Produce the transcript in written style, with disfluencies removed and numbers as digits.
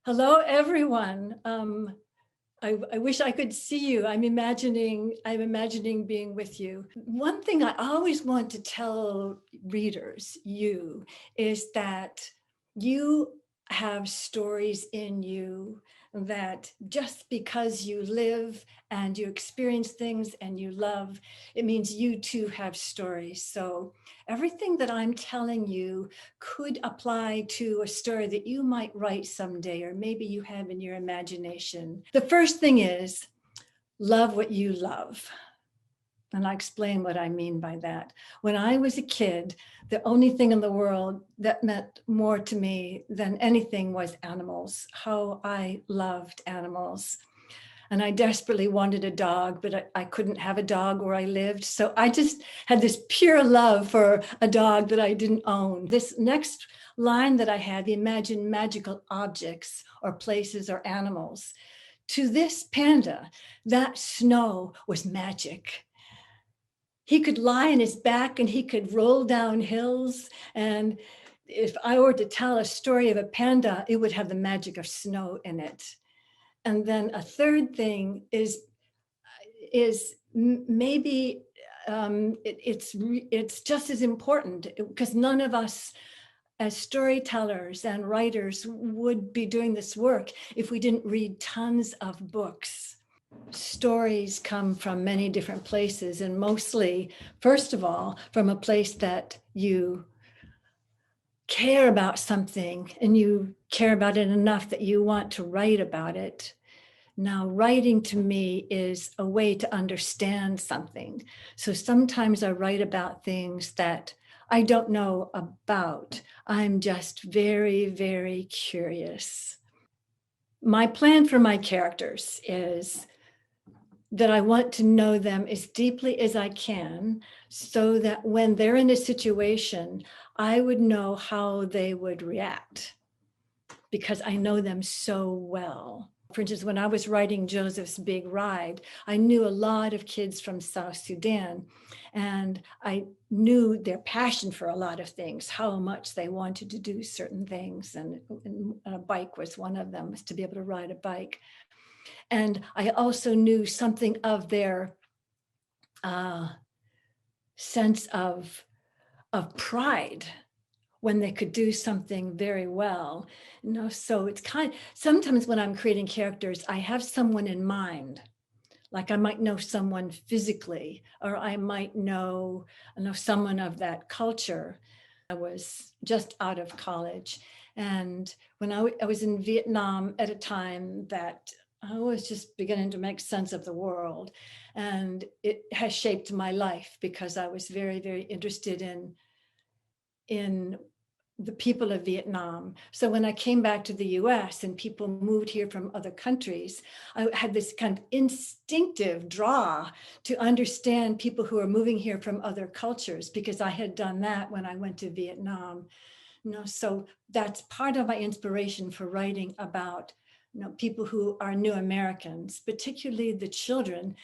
Hello, everyone. I wish I could see you. I'm imagining being with you. One thing I always want to tell readers, is that you have stories in you that just because you live and you experience things and you love, it means you too have stories. So everything that I'm telling you could apply to a story that you might write someday, or maybe you have in your imagination. The first thing is love what you love. And I'll explain what I mean by that. When I was a kid, the only thing in the world that meant more to me than anything was animals, how I loved animals. And I desperately wanted a dog, but I couldn't have a dog where I lived. So I just had this pure love for a dog that I didn't own. This next line that I had, imagine magical objects or places or animals. To this panda, that snow was magic. He could lie on his back and he could roll down hills. And if I were to tell a story of a panda, it would have the magic of snow in it. And then a third thing is maybe it's just as important, because none of us as storytellers and writers would be doing this work if we didn't read tons of books. Stories come from many different places, and mostly, first of all, from a place that you care about something and you care about it enough that you want to write about it. Now, writing to me is a way to understand something. So sometimes I write about things that I don't know about. I'm just very, very curious. My plan for my characters is that I want to know them as deeply as I can, so that when they're in a situation, I would know how they would react because I know them so well. For instance, when I was writing Joseph's Big Ride, I knew a lot of kids from South Sudan, and I knew their passion for a lot of things, how much they wanted to do certain things. And a bike was one of them, was to be able to ride a bike. And I also knew something of their sense of pride when they could do something very well. So it's sometimes when I'm creating characters, I have someone in mind. Like I might know someone physically, or I might know someone of that culture. I was just out of college, and when I was in Vietnam at a time that I was just beginning to make sense of the world, and it has shaped my life because I was very, very interested in the people of Vietnam. So when I came back to the US and people moved here from other countries, I had this kind of instinctive draw to understand people who are moving here from other cultures, because I had done that when I went to Vietnam. So that's part of my inspiration for writing about people who are new Americans, particularly the children